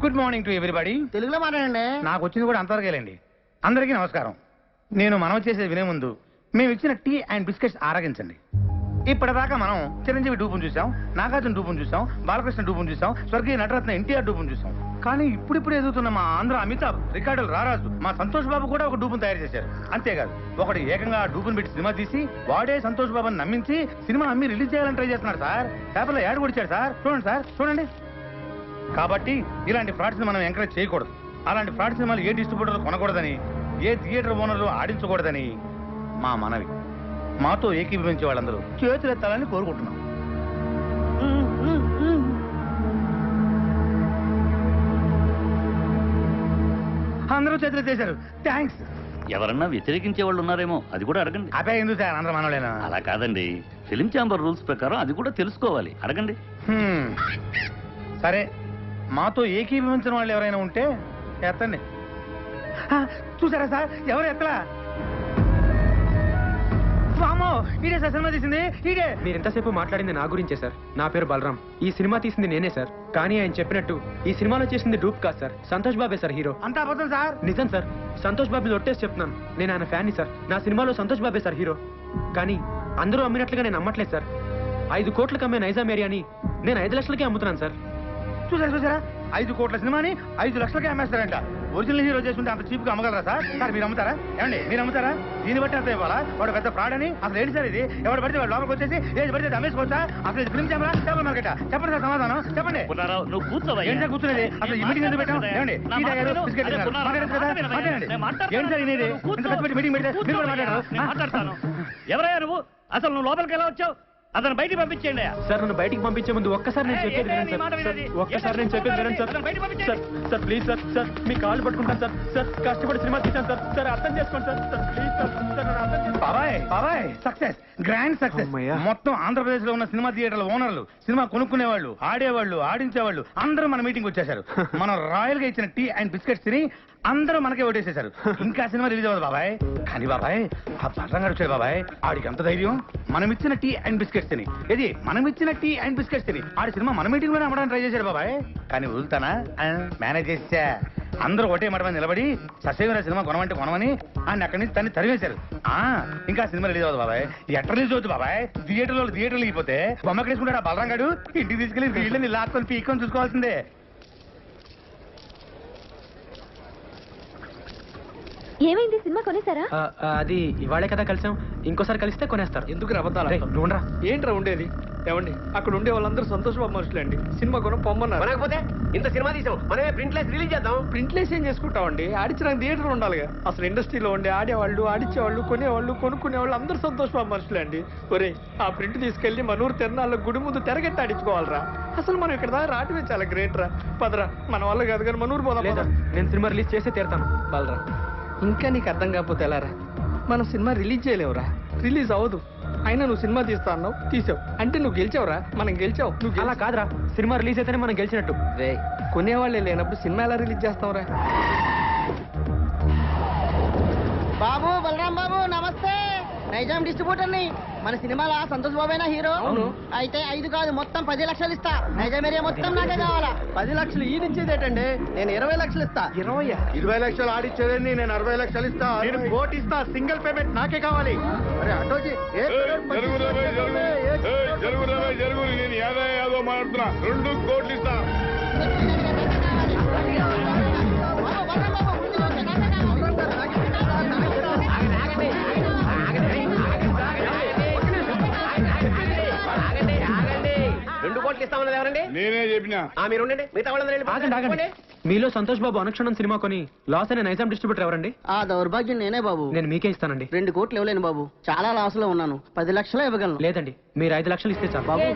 Good morning to everybody. తెలుగులో మాట్లాడండి. నాకు వచ్చింది కూడా అంతవరకేలేండి. అందరికీ నమస్కారం. నేను మనం చేసేది వినే ముందు మేము ఇచ్చిన టీ అండ్ బిస్కెట్స్ ఆరగించండి. ఇప్పటిదాకా మనం చిరంజీవి డూపును చూసాం, నాగార్జున డూపును చూసాం, బాలకృష్ణ డూపును చూసాం, స్వర్గీయ నటరత్న ఎన్టీఆర్ డూపును చూసాం. కానీ ఇప్పుడు ఎదుగుతున్న మా ఆంధ్ర అమితాబ్, రికార్డులు రారాజు, మా సంతోష్ బాబు కూడా ఒక డూపును తయారు చేశారు. అంతేకాదు ఒకటి ఏకంగా ఆ డూపును పెట్టి సినిమా తీసి వాడే సంతోష్ బాబుని నమ్మించి సినిమా అమ్మి రిలీజ్ చేయాలని ట్రై చేస్తున్నాడు సార్. పేపర్లో యాడ్ కొడిచాడు సార్. చూడండి సార్, చూడండి. కాబట్టి ఇలాంటి ఫ్రాడ్స్ మనం ఎంకరేజ్ చేయకూడదు. అలాంటి ఫ్రాడ్ సినిమాలు ఏ డిస్ట్రిబ్యూటర్ కొనకూడదని, ఏ థియేటర్ ఓనర్లు ఆడించకూడదని మా మనవి. మాతో ఏకీభవించే వాళ్ళందరూ చేతులెత్తాలని కోరుకుంటున్నాం. అందరూ చేతులెత్తేశారు. థ్యాంక్స్. ఎవరన్నా వ్యతిరేకించే వాళ్ళు ఉన్నారేమో, అది కూడా అడగండి. అదే ఎందుకు సార్ అందరూ మనోళ్ళేనా? అలా కాదండి, ఫిలిం ఛాంబర్ రూల్స్ ప్రకారం అది కూడా తెలుసుకోవాలి, అడగండి. సరే, మాతో ఏకీభవించిన వాళ్ళు ఎవరైనా ఉంటే ఎత్తండి. చూసారా సార్, ఎవరు ఎత్తలా? ఇదే సార్ సినిమా తీసింది, ఇదే. మీరు ఎంతసేపు మాట్లాడింది నా గురించే సార్. నా పేరు బలరాం. ఈ సినిమా తీసింది నేనే సార్. కానీ ఆయన చెప్పినట్టు ఈ సినిమాలో చేసింది డూప్ కాదు సార్, సంతోష్ బాబే సార్ హీరో. అంతా అబద్ధం సార్. నిజం సార్, సంతోష్ బాబు ఒట్టేసి చెప్తున్నాను. నేను ఆయన ఫ్యాన్ని సార్. నా సినిమాలో సంతోష్ బాబే సార్ హీరో. కానీ అందరూ అమ్మినట్లుగా నేను అమ్మట్లేదు సార్. 5 కోట్లకు అమ్మే నైజాం ఏరియాని నేను 5 లక్షలకే అమ్ముతున్నాను సార్. చూసారా 5 కోట్ల సినిమాని 5 లక్షలకే అమ్మేస్తారంట. ఒరిజినల్ హీరో చేసుకుంటే అంత చీప్ గా అమ్మగలరా సార్? సార్ మీరు అమ్ముతారా? ఏమండి మీరు అమ్ముతారా? దీన్ని బట్టి అంత ఇవ్వాలా? వాడు పెద్ద ఫ్రాడ్ అని అసలు ఏంటి సార్ ఇది? ఎవరు పడితే వాడు లోపలికి వచ్చేసి ఏది పడితే అమ్మేసుకోవచ్చా? అసలు ఇది ఫిల్మ్ ఛాంబరా, చేపల మార్కెటా? చెప్పండి సార్, సమాధానం చెప్పండి. నువ్వు కూర్చోవా? ఏంటి సార్ కూర్చునేది? అసలు ఈ మీటింగ్ ఎందుకు పెట్టాం? ఏమండి టీ తాగారు, బిస్కెట్ తిన్నారు, మాట్లాడచ్చు కదా? మాట్లాడండి. ఏంటి సార్ ఇది? ఇంత కష్టపడి మీటింగ్ పెడితే మీరు కూడా మాట్లాడారు. మాట్లాడతాను. ఎవరయ్యా నువ్వు? అసలు నువ్వు లోపలికి ఎలా వచ్చావు? అతను బయటికి పంపించేయండి. సార్ నన్ను బయటికి పంపించే ముందు ఒక్కసారి నేను చెప్పేది వినండి సార్. ఒక్కసారి నేను చెప్పేది వినండి sir. Sir please sir, sir మీ కాళ్ళు పట్టుకుంటాను సార్. సార్ కష్టపడి సినిమా తీశాను సార్. సార్ అర్థం చేసుకోండి sir. Sir please sir, sir నన్ను అర్థం చేసుకోండి. బాబాయ్ సక్సెస్, గ్రాండ్ సక్సెస్. మొత్తం ఆంధ్రప్రదేశ్ లో ఉన్న సినిమా థియేటర్ల ఓనర్లు, సినిమా కొనుక్కునేవాళ్ళు, ఆడేవాళ్ళు, ఆడించేవాళ్ళు అందరూ మన మీటింగ్ వచ్చేసారు. మనం రాయల్ గా ఇచ్చిన టీ అండ్ బిస్కెట్స్ తిని అందరూ మనకే ఓటేసేశారు. ఇంకా సినిమా రిలీజ్ అవ్వదు బాబాయ్. కానీ బాబాయ్ ఆ బలరంగా వచ్చాడు బాబాయ్. ఆడికి ఎంత ధైర్యం? మనం ఇచ్చిన టీ అండ్ బిస్కెట్స్ తిని, ఇది మనం ఇచ్చిన టీ అండ్ బిస్కెట్స్ తిని ఆడి సినిమా మన మీటింగ్ లోనే అమ్మడానికి ట్రై చేశాడు బాబాయ్. కానీ వదులుతానా? మేనేజ్ చేసా. అందరూ ఒకటే మాట మీద నిలబడి ససేమిరా సినిమా కొనమంటే కొనమని ఆయన అక్కడి నుంచి తన్ని తరివేశారు. ఇంకా సినిమా రిలీజ్ అవ్వదు బాబాయ్. ఎట్లా రిలీజ్ అవుతుంది బాబాయ్? థియేటర్లు అయిపోతే బొమ్మకేసుకుంటాడు ఆ బలరంగాడు. ఇంటికి తీసుకెళ్లి వీళ్ళని లాక్కొని పీక్కొని చూసుకోవాల్సిందే. ఏమైంది? సినిమా కొనేసారా? అది ఇవాళే కదా కలిసాం, ఇంకోసారి కలిస్తే కొనేస్తారు. ఎందుకు రవ్వతాలు? నువ్వురా. ఏంట్రా ఉండేది? ఏమండి అక్కడ ఉండే వాళ్ళందరూ సంతోష్ బాబు మనుషులండి. సినిమా కొనం పొమ్మన్నారు. కొనకపోతే ఇంత సినిమా తీసాం, మనమే ప్రింట్లెస్ రిలీజ్ చేద్దాం. ప్రింట్లెస్ ఏం చేసుకుంటామండి? ఆడించడానికి థియేటర్ ఉండాలిగా. అసలు ఇండస్ట్రీలో ఉండే ఆడేవాళ్ళు, ఆడించేవాళ్ళు, కొనేవాళ్ళు, కొనుక్కునేవాళ్ళు అందరూ సంతోష్ బాబు మనుషులండి. ఒరే ఆ ప్రింట్ తీసుకెళ్లి మనూరు తిరణాల్లో గుడి ముందు తెరగట్టి ఆడించుకోవాలరా. అసలు మనం ఇక్కడ దాకా రావటమే చాలా గ్రేట్ రా. పదరా, మన వల్ల కాదు కానీ మనూరు పోదాం. నేను సినిమా రిలీజ్ చేసే తీరుతాను. బలరా, ఇంకా నీకు అర్థం కాకపోతే ఎలారా? మనం సినిమా రిలీజ్ చేయలేవురా, రిలీజ్ అవ్వదు. అయినా నువ్వు సినిమా తీస్తా అన్నావు, తీసావు అంటే నువ్వు గెలిచావురా. మనం గెలిచావు. నువ్వు అలా కాదురా, సినిమా రిలీజ్ అయితేనే మనం గెలిచినట్టు. రే కొనేవాళ్ళే లేనప్పుడు సినిమా ఎలా రిలీజ్ చేస్తావురా? బాబు, బలరాం బాబు నమస్తే. నైజాం డిస్ట్రిబ్యూటర్ ని. మన సినిమాలో సంతోష్ బాబేనా హీరో? అవును. అయితే 5 కాదు మొత్తం 10 లక్షలు ఇస్తా. నైజాం ఏరియా మొత్తం నాకే కావాలా. 10 లక్షలు ఈ నుంచేదేటండి? నేను 20 లక్షలు ఇస్తా. 20 లక్షలు ఆడిచ్చేదండి, నేను 60 లక్షలు ఇస్తా. నేను కోటి ఇస్తా. సింగిల్ పేమెంట్ నాకే కావాలి. అరే అటోజీ జరుగు నేను యాదో మాట్లాడుతున్నా. 2 కోట్లు ఇస్తా. బాబు, బలరాం బాబు ముందు వచ్చే నాకే కావాలి. 2 కోట్లు ఇస్తామన్నది ఎవరండి? నేనే చెప్పినా. మీరు ఉండండి, మిగతా వాళ్ళందరూ ఆగండి. మీలో సంతోష్ బాబు అనుక్షణం సినిమా కొని లాస్ అయిన నైజాం డిస్ట్రిబ్యూటర్ ఎవరండి? ఆ దౌర్భాగ్యం నేనే బాబు. నేను మీకే ఇస్తానండి. 2 కోట్లు ఇవ్వలేను బాబు, చాలా లాస్ లో ఉన్నాను. 10 లక్షలు ఇవ్వగలను. లేదండి, మీరు 5 లక్షలు ఇస్తే చాలు. బాబు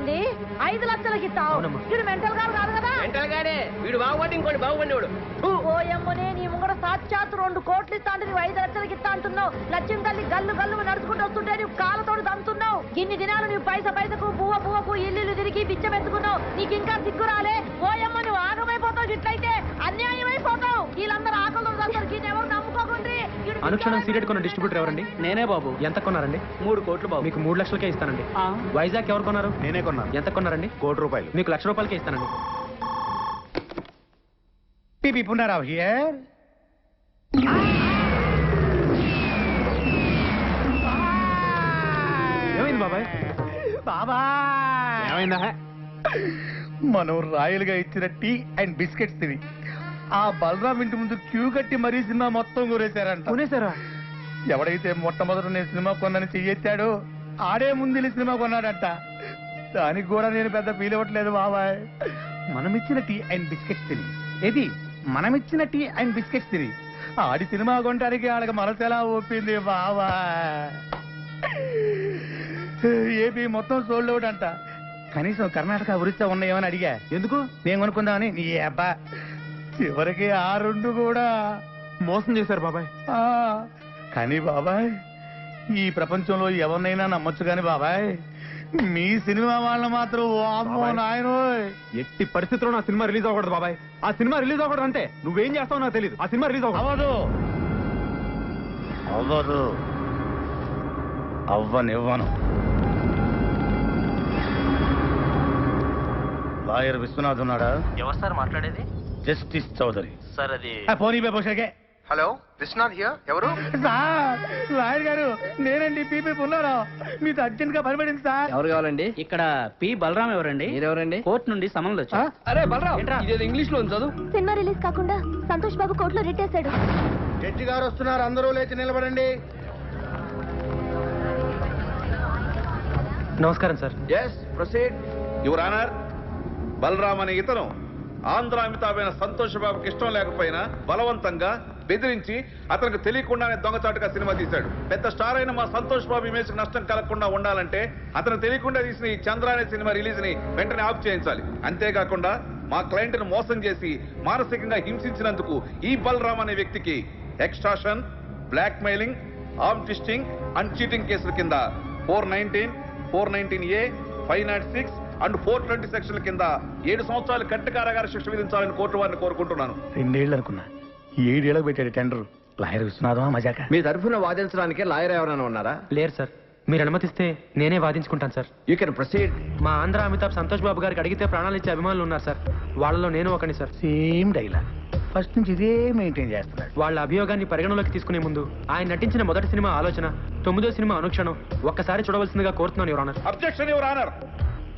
5 లక్షలకి ఇస్తావు? అవునమ్మా. వీడు మెంటల్ గారు కాదు కదా? మెంటల్ గాడే. వీడు బాగుపడి ఇంకోటి బాగుపడినవాడు. ఓ ఎమ్మనే నీ ముంగడ సాక్షాత్ 2 కోట్లు ఇస్తా అంటే నువ్వు 5 లక్షలకి ఇస్తా అంటున్నావు. లక్ష్యం తల్లి గల్లు గల్లు నడుచుకుంటూ వస్తుంటే నువ్వు కాళ్ళతోడు దంతున్నావు. ఇన్ని దినాలు నువ్వు పైసకు పువ్వకు ఇల్లు తిరిగి బిచ్చం ఎత్తుకున్నావు. నీకు ఇంకా సిగ్గు రాలే? ఓ ఎమ్మ నువ్వు ఆగమైపోతావు. ఇట్లయితే అన్యాయం అయిపోతావు. వీళ్ళందరూ ఆకలి ఎవరు నమ్ముకోకుండ్రి. అనుక్షణం సీరియట్ కొన్న డిస్ట్రిబ్యూటర్ ఎవరండి? నేనే బాబు. ఎంత కొన్నారండి? 3 కోట్లు బాబు. మీకు 3 లక్షలకే ఇస్తానండి. వైజాగ్ ఎవరు కొన్నారు? నేనే కొన్నాను. ఎంత కొన్నారండి? ₹1 కోటి. మీకు ₹1,00,000కే ఇస్తానండి. పిపి పునరావ్ హియర్. ఏమైంది బాబాయ్? బాబాయ్ ఏమైందా? మనం రాయలుగా ఇచ్చిన టీ అండ్ బిస్కెట్స్ తిని ఆ బలరాం ఇంటి ముందు క్యూ కట్టి మరీ సినిమా మొత్తం కూరేశారంట. కొనేసారా? ఎవడైతే మొట్టమొదట నేను సినిమా కొన్నాను చెయ్యెత్తాడో ఆడే ముందు సినిమా కొన్నాడంట. దానికి కూడా నేను పెద్ద ఫీల్ అవ్వట్లేదు బాబాయ్. మనమిచ్చిన టీ అండ్ బిస్కెట్స్ తిని ఏది మనమిచ్చిన టీ అండ్ బిస్కెట్స్ తిని ఆడి సినిమా కొనడానికి ఆడకి మనసు ఎలా ఒప్పింది బాబాయ్. ఏపీ మొత్తం సోల్డ్ అవుట్ అంట. కనీసం కర్ణాటక ఒరిస్సా ఉన్నాయేమని అడిగా. ఎందుకు? నేను కొనుక్కుందామని. నీ అబ్బా చివరికి ఆ రెండు కూడా మోసం చేశారు బాబాయ్. కానీ బాబాయ్ ఈ ప్రపంచంలో ఎవరినైనా నమ్మొచ్చు కానీ బాబాయ్ మీ సినిమా వాళ్ళని మాత్రం వామ్మో నాయనోయ్. ఎట్టి పరిస్థితుల్లో నా సినిమా రిలీజ్ అవ్వకూడదు బాబాయ్. ఆ సినిమా రిలీజ్ అవ్వకూడదు అంటే నువ్వేం చేస్తావు నాకు తెలియదు. ఆ సినిమా రిలీజ్ అవ్వదు అవ్వదు అవ్వనివ్వను. లాయర్ విశ్వనాథ్ ఉన్నాడా? ఎవరు సార్ మాట్లాడేది? జస్టిస్ చౌదరి. సార్ అది పోనీ బేబోషకే. Hello Viswanath here. ఎవరు? సార్ లాయర్ గారు నేనండి పీపీ పుల్లారావు. మీతో అర్జెంట్ గా పనిపడింది సార్. ఎవరు కావాలండి? ఇక్కడ పి బలరాం ఎవరండి? మీరెవరండి? కోర్టు నుండి సమన్లు వచ్చా. అరే బలరాం, ఇదేదో ఇంగ్లీష్ లో చదువు. సినిమా రిలీజ్ కాకుండా సంతోష్ బాబు కోర్టులో రిట్టేశాడు. జడ్జి గారు వస్తున్నారు, అందరూ లేచి నిలబడండి. నమస్కారం sir. Yes proceed. Your honour, Balaram అనే ఇతను ఆంధ్ర అమితాబైన సంతోష్ బాబుకి ఇష్టం లేకపోయినా బలవంతంగా బెదిరించి అతనికి తెలియకుండానే దొంగచాటుగా సినిమా తీశాడు. పెద్ద స్టార్ అయిన మా సంతోష్ బాబు ఇమేజ్ నష్టం కలగకుండా ఉండాలంటే అతను తెలియకుండా తీసిన ఈ చంద్ర అనే సినిమా రిలీజ్ ని వెంటనే ఆఫ్ చేయించాలి. అంతేకాకుండా మా క్లయింట్ ను మోసం చేసి మానసికంగా హింసించినందుకు ఈ బలరామ్ అనే వ్యక్తికి extortion, blackmailing, arm twisting and cheating కేసుల కింద 419, 419A, 506 అండ్ 420 సెక్షన్ల కింద 7 సంవత్సరాలు కఠిన కారాగార శిక్ష విధించాలని కోర్టు వారిని కోరుకుంటున్నాను. 2 ఏళ్ళు అనుకున్నా, 7 ఏళ్ళకి పెట్టాడు టెండర్. లాయర్ విశ్వనాథమా మజాక? మీ తరఫున వాదించడానికి లాయర్ ఎవరైనా ఉన్నారా? లేరు సార్. మీరు అనుమతిస్తే నేనే వాదించుకుంటాను సార్. You can proceed. మా ఆంధ్ర అమితాబ్ సంతోష్ బాబు గారికి అడిగితే ప్రాణాలు ఇచ్చే అభిమానులు ఉన్నారు సార్. వాళ్ళలో నేను ఒకని సార్. సేమ్ డైలాగ్ ఫస్ట్ నుంచి ఇదే మెయింటైన్ చేస్తున్నాడు. వాళ్ళ అభియోగాన్ని పరిగణలోకి తీసుకునే ముందు ఆయన నటించిన మొదటి సినిమా ఆలోచన, 9వ సినిమా అనుక్షణం ఒక్కసారి చూడవలసిందిగా కోరుతున్నాను your honour. Objection your honour.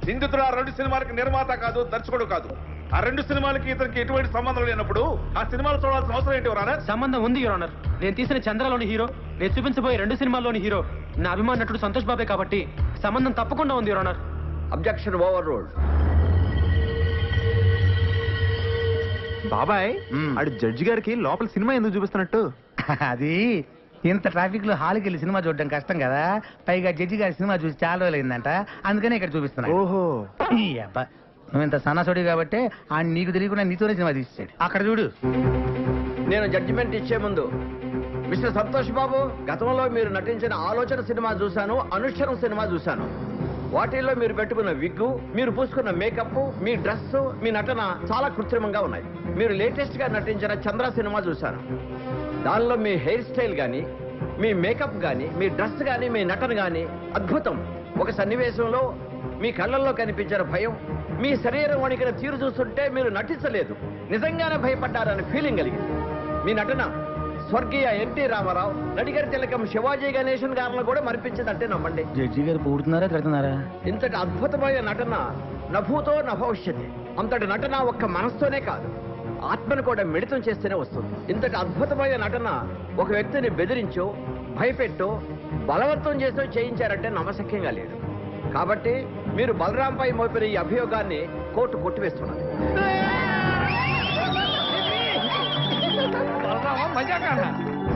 నిందితుడు ఆ 2 సినిమాలకి నిర్మాత కాదు, దర్శకుడు కాదు. ఆ 2 సినిమాలకి ఇతనికి ఎటువంటి సంబంధం లేనప్పుడు ఆ సినిమాలు చూడాల్సిన అవసరం ఏంటి యువర్ ఆనర్? సంబంధం ఉంది యువర్ ఆనర్. నేను తీసిన చంద్రలోని హీరో, నేను చూపించబోయే 2 సినిమాల్లోని హీరో నా అభిమాన నటుడు సంతోష్ బాబే కాబట్టి సంబంధం తప్పకుండా ఉంది your honour. Objection over ruled. బాబాయ్ ఆడు జడ్జి గారికి లోపల సినిమా ఎందుకు చూపిస్తున్నట్టు? అది ఇంత ట్రాఫిక్ లో హాల్కి వెళ్ళి సినిమా చూడడం కష్టం కదా, పైగా జడ్జి గారి సినిమా చూసి చాలా రోజులైందంట, అందుకనే ఇక్కడ చూపిస్తున్నా. ఓహో ఈ అబ్బా నువ్వు ఇంత సన్నాసుడి కాబట్టి ఆయన నీకు తెలియకుండా నీతోనే సినిమా తీసాడు. అక్కడ చూడు. నేను జడ్జిమెంట్ ఇచ్చే ముందు మిస్టర్ సంతోష్ బాబు, గతంలో మీరు నటించిన ఆలోచన సినిమా చూశాను, అనుష్ఠరం సినిమా చూశాను. వాటిల్లో మీరు పెట్టుకున్న విగ్గు, మీరు పూసుకున్న మేకప్, మీ డ్రెస్, మీ నటన చాలా కృత్రిమంగా ఉన్నాయి. మీరు లేటెస్ట్ గా నటించిన చంద్ర సినిమా చూశాను. దానిలో మీ హెయిర్ స్టైల్ గానీ, మీ మేకప్ గానీ, మీ డ్రెస్ గానీ, మీ నటన గానీ అద్భుతం. ఒక సన్నివేశంలో మీ కళ్ళల్లో కనిపించిన భయం, మీ శరీరం వణికిన తీరు చూస్తుంటే మీరు నటించలేదు, నిజంగానే భయపడ్డారని ఫీలింగ్ కలిగింది. మీ నటన స్వర్గీయ ఎన్టీ రామారావు, నడిగర్ తిలకం శివాజీ గణేశన్ గారిని కూడా మరిపించిందంటే నమ్మండి. జడ్జి గారు పూడుతున్నారా తిడుతున్నారా? ఇంతటి అద్భుతమైన నటన నభూతో నభవిష్యతి. అంతటి నటన ఒక్క మనస్తోనే కాదు, ఆత్మను కూడా మిళితం చేస్తేనే వస్తుంది. ఇంతటి అద్భుతమైన నటన ఒక వ్యక్తిని బెదిరించో, భయపెట్టో, బలవంతం చేసో చేయించారంటే నమ్మశక్యంగా లేదు. కాబట్టి మీరు బలరాంపై మోపిన ఈ అభియోగాన్ని కోర్టు కొట్టివేస్తున్నది.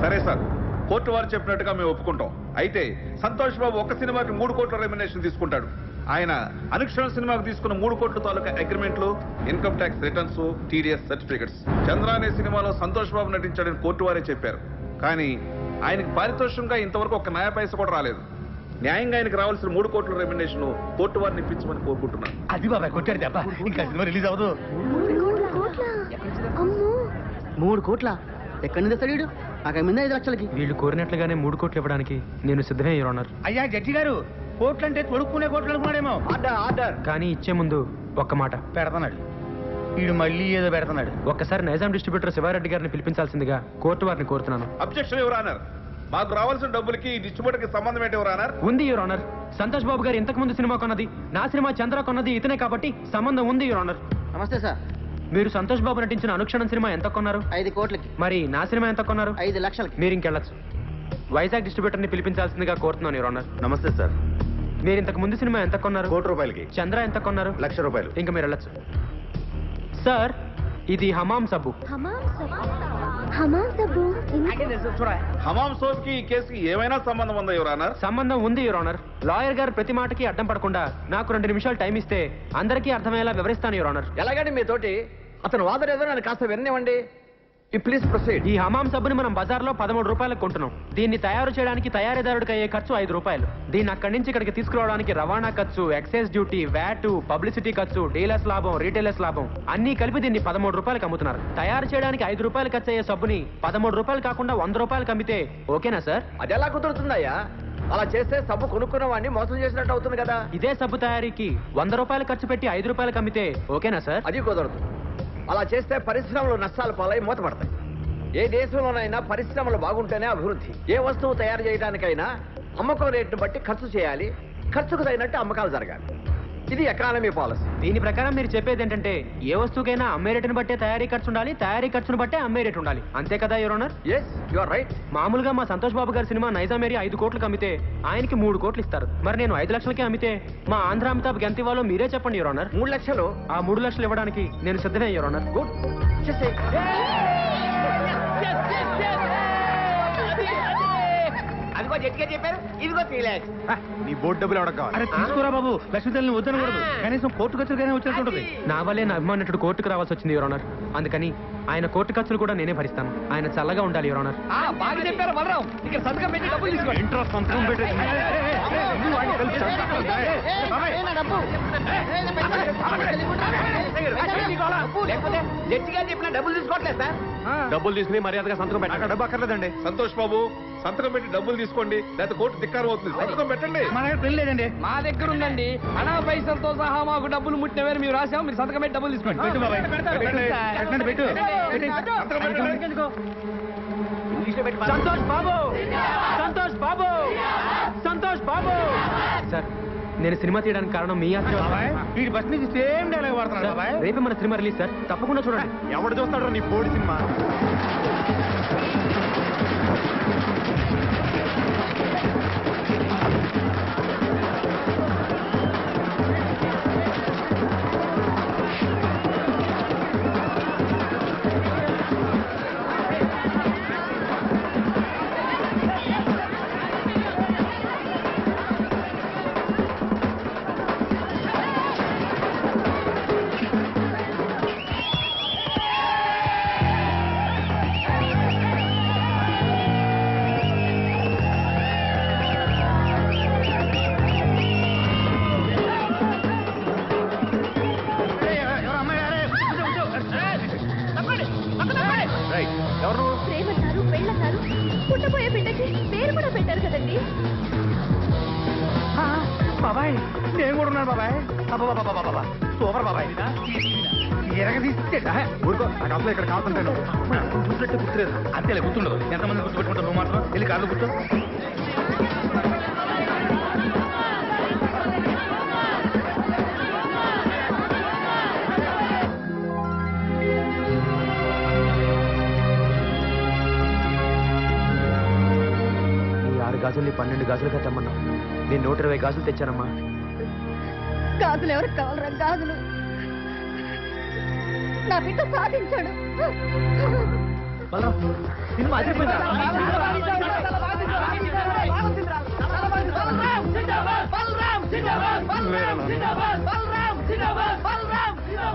సరే సార్, కోర్టు వారు చెప్పినట్టుగా మేము ఒప్పుకుంటాం. అయితే సంతోష్ బాబు ఒక సినిమాకి 3 కోట్ల రెమ్యునరేషన్ తీసుకుంటాడు. ఆయన అనుక్షణ సినిమాకు తీసుకున్న 3 కోట్ల తాలూకా అగ్రిమెంట్లు, income tax returns, TDS certificates. Chandra అనే సినిమాలో సంతోష్ బాబు నటించాడని కోర్టు వారే చెప్పారు. కానీ ఆయనకి పారితోషికంగా ఇంతవరకు ఒక నయా పైస కూడా రాలేదు. న్యాయంగా ఆయనకు రావాల్సిన 3 కోట్ల రెమ్యునరేషన్ కోర్టు వారిని ఇప్పించమని కోరుకుంటున్నాను. అది బాబాయ్ కొట్టాడు దెబ్బ, ఇంకా సినిమా రిలీజ్ అవ్వదు. 3 కోట్ల ఎక్కడి నుంచి తెస్తాడు? నాకు మీద 5 లక్షలకి. వీళ్ళు కోరినట్లుగానే 3 కోట్లు ఇవ్వడానికి నేను సిద్ధమే యువర్ ఆనర్. అయ్యా జడ్జి గారు, కోట్లు అంటే తొడుక్కునే కోట్లు అనుకున్నాడేమో. Order order. కానీ ఇచ్చే ముందు ఒక్క మాట. పెడతాడు. వీడు మళ్ళీ ఏదో పెడుతున్నాడు. ఒక్కసారి నైజాం డిస్ట్రిబ్యూటర్ శివారెడ్డి గారిని పిలిపించాల్సిందిగా కోర్టు వారిని కోరుతున్నాను. Objection your honour. మాకు రావాల్సిన డబ్బులకి ఈ డిస్ట్రిబ్యూటర్ కి సంబంధం ఏంటి యువర్ ఆనర్? ఉంది యువర్ ఆనర్. సంతోష్ బాబు గారు ఇంతకు ముందు సినిమా కొన్నది, నా సినిమా చంద్ర కొన్నది ఇతనే కాబట్టి సంబంధం ఉంది యువర్ ఆనర్. నమస్తే సార్. మీరు సంతోష్ బాబు నటించిన అనుక్షణం సినిమా ఎంత కొన్నారు? 5 కోట్లకి. మరి నా సినిమా ఎంత కొన్నారు? 5 లక్షలకి. మీరు ఇంకెళ్ళచ్చు. వైజాగ్ డిస్ట్రిబ్యూటర్ ని పిలిపించాల్సిందిగా కోరుతున్నాను యువర్ ఆనర్. నమస్తే సార్. మీరు ఇంతకు ముందు సినిమా ఎంత కొన్నారు? 1 కోటి రూపాయలకి. చంద్ర ఎంత కొన్నారు? 1 లక్ష రూపాయలు. ఇంకా మీరు వెళ్ళచ్చు. సార్, ఇది హమాం సబ్బు. హమాం సోప్ కి ఈ కేసుకి ఏమైనా సంబంధం ఉందా యువర్ ఆనర్? సంబంధం ఉంది యువర్ ఆనర్. లాయర్ గారు ప్రతి మాటకి అడ్డం పడకుండా నాకు 2 నిమిషాలు టైం ఇస్తే అందరికీ అర్థమయ్యేలా వివరిస్తాను యువర్ ఆనర్. ఎలాగండి మీతోటి అతను వాదన ఏదో నన్ను కాస్త విననివ్వండి. Please proceed. ఈ హమాం సబ్బుని మనం బజార్లో 13 రూపాయలకు కొంటున్నాం. దీన్ని తయారు చేయడానికి తయారీదారుడికి అయ్యే ఖర్చు 5 రూపాయలు. దీన్ని అక్కడి నుంచి ఇక్కడికి తీసుకురావడానికి రవాణా ఖర్చు, ఎక్సైజ్ డ్యూటీ, వ్యాట్, పబ్లిసిటీ ఖర్చు, డీలర్స్ లాభం, రీటైలర్స్ లాభం అన్ని కలిపి దీన్ని 13 రూపాయలకు అమ్ముతున్నారు. తయారు చేయడానికి 5 రూపాయలు ఖర్చు అయ్యే సబ్బుని 13 రూపాయలు కాకుండా 100 రూపాయలకు అమ్మితే ఓకేనా సార్? అది ఎలా కుదురుతుందయ్యా? అలా చేస్తే సబ్బు కొనుక్కున్న వాడిని మోసం చేసినట్టు అవుతుంది కదా. ఇదే సబ్బు తయారీకి 100 రూపాయలు ఖర్చు పెట్టి 5 రూపాయలకు అమ్మితే ఓకేనా సార్? అది కుదరదు. అలా చేస్తే పరిశ్రమలు నష్టాలు పాలై మూతపడతాయి. ఏ దేశంలోనైనా పరిశ్రమలు బాగుంటేనే అభివృద్ధి. ఏ వస్తువు తయారు చేయడానికైనా అమ్మకం రేటును బట్టి ఖర్చు చేయాలి. ఖర్చుకు తగినట్టు అమ్మకాలు జరగాలి. ఇది ఎకానమీ పాలసీ. దీని ప్రకారం మీరు చెప్పేది ఏంటంటే ఏ వస్తువుకైనా అమ్మే రేటును బట్టే తయారీ ఖర్చు ఉండాలి, తయారీ ఖర్చును బట్టే అమ్మే రేటు ఉండాలి. అంతే కదా your honour? Yes, you are right. మామూలుగా మా సంతోష్ బాబు గారి సినిమా నైజాం ఏరియా 5 కోట్లకు అమ్మితే ఆయనకి 3 కోట్లు ఇస్తారు. మరి నేను 5 లక్షలకే అమ్మితే మా ఆంధ్ర అమితాబ్ ఎంత ఇవ్వాలో మీరే చెప్పండి యువర్ ఆనర్. 3 లక్షలు. ఆ 3 లక్షలు ఇవ్వడానికి నేను సిద్ధమే యువర్ ఆనర్. గుడ్. అదిగో గట్టిగా చెప్పారు. ఇదిగో 3 lakhs. నీ బోర్డు డబ్బులు ఎవడ కావాలి? అరే తీసుకురా బాబు, లక్ష్మీదేవిని వద్దనకూడదు. కనీసం కోర్టు ఖర్చుగానే వచ్చేస్తుంటది. నా వల్లే నా అభిమానుడు కోర్టుకు రావాల్సి వచ్చింది యువర్ ఆనర్. అందుకని ఆయన కోర్టు ఖర్చులు కూడా నేనే భరిస్తాను. ఆయన చల్లగా ఉండాలి యువర్ ఆనర్. బాగా చెప్పారు బలరాం. ఇక్కడ సంతకం పెట్టి డబ్బులు తీసుకోండి. ఇంట్రెస్ట్ సంతకం పెట్టేసి లేకపోతే గట్టిగా చెప్పిన డబ్బులు తీసుకోవట్లేదు సార్. డబ్బులు తీసుకుని మర్యాదగా సంతకం పెట్టండి. డబ్బు అక్కర్లేదండి. సంతోష్ బాబు, సంతకం పెట్టి డబ్బులు తీసుకోండి, లేకపోతే కోర్టు ధిక్కారం అవుతుంది. సంతకం పెట్టండి. మన దగ్గర పెళ్లి లేదండి. మా దగ్గర ఉందండి. అనా పైసలతో సహా మాకు డబ్బులు ముట్టినవేరు మేము రాసాం. మీరు సంతకం పెట్టి డబ్బులు తీసుకోండి. పెట్టు బాబాయ్, పెట్టండి, పెట్టు. సంతోష్ బాబు, సంతోష్ బాబు, సంతోష్ బాబు. సార్, నేను సినిమా తీయడానికి కారణం మీ ఆశీర్వాదం. బాబాయ్, వీడి బస్ నుంచి సేమ్ డైలాగ్ వాడుతున్నాడు బాబాయ్. రేపే మన సినిమా రిలీజ్ సార్, తప్పకుండా చూడండి. ఎవడు చూస్తాడు నీ బోర్డు సినిమా? ప్రేమన్నారు, పెళ్ళన్నారు, పుట్టబోయే బిడ్డకి పేరు కూడా పెట్టారు కదండి. బాబాయ్, నేను కూడా ఉన్నాను బాబాయ్. బాబా సూపర్ బాబాయ్. ఊరుకో, నాకు అసలు ఇక్కడ కాకుంటాను. చూసినట్టే గుర్తులేదు. అంతేలే, గుర్తుండదు. ఎంతమంది గుర్తుపెట్టుకుంటావు నువ్వు మాత్రం. వెళ్ళి కార్లు కూర్చో. ఈ 6 గాజుల్ని 12 గాజులుగా తెమ్మన్నా. నేను 120 గాజులు తెచ్చానమ్మా. గాజులు ఎవరికి కావాలరా? గాజులు నా బిడ్డ సాధించాడు. సినిమా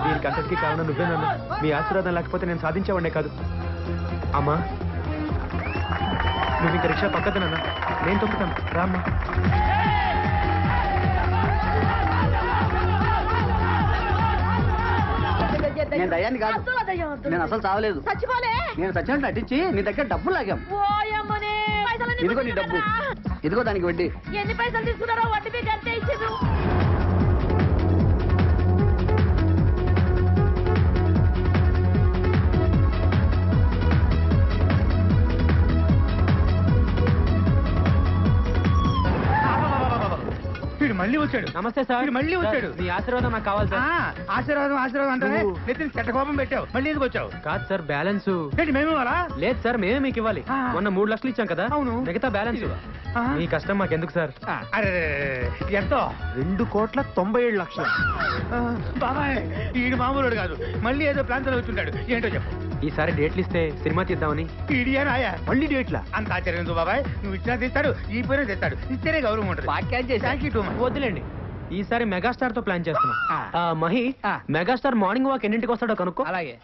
దీనికి అంతటికీ కారణం నువ్వేనన్నా. మీ ఆశీర్వాదం లేకపోతే నేను సాధించేవాడినే కాదు. అమ్మా, నువ్వు ఇంకా రిక్షా పక్కదనన్నా, నేను తొక్కుతాను. రామ్మా. నేను దయ్యాన్ని కాదు. నేను అసలు చావలేదు. చచ్చిపోలే. నేను చచ్చినట్టు నటించి నీ దగ్గర డబ్బులు లాగాం. ఓయమ్మనే, పైసలన్నీ ఇదిగో నీ డబ్బు. ఇదిగో దానికి వడ్డీ. ఎన్ని పైసలు తీసుకున్నారో వడ్డీ మీకు అంతే ఇచ్చారు. మళ్ళీ వచ్చాడు. నమస్తే సార్. వీడు మళ్ళీ వచ్చాడు. మీ ఆశీర్వాదం నాకు కావాలి ఆ, సార్. ఆశీర్వాదం ఆశీర్వాదం అంటే నువ్వు- నెత్తిన చెట్ట కోపం పెట్టావు. మళ్ళీ ఎందుకు వచ్చావు? కాదు సార్, బ్యాలెన్స్ ఏంటి మేము అలా? లేదు సార్, మేమే మీకు ఇవ్వాలి. ఆ. మొన్న 3 లక్షలు ఇచ్చాం కదా, అవును. మిగతా బ్యాలెన్స్ ఆ. మీ కష్టం మాకెందుకు సార్? అరే ఎంతో? 2,97,00,000. బాబాయ్ ఈడు మామూలుడు కాదు. మళ్ళీ ఏదో ప్లాన్ తో వచ్చుంటాడు. ఏంటో చెప్పు. ఈసారి డేట్లు ఇస్తే సినిమా తీద్దామని. ఈడియా రాయా? మళ్ళీ డేట్లా? అంత ఆశ్చర్యం ఎందుకు బాబాయ్? నువ్వు ఇచ్చినా తీస్తాడు, ఈ పోయినా తెస్తాడు. ఇస్తేనే గౌరవం ఉంటుంది. Thank you too much. వద్దులేండి, ఈసారి మెగాస్టార్ తో ప్లాన్ చేస్తున్నాం. ఆ. మహి, ఆ. మెగాస్టార్ మార్నింగ్ వాక్ ఎన్నింటికి వస్తాడో కనుక్కో. అలాగే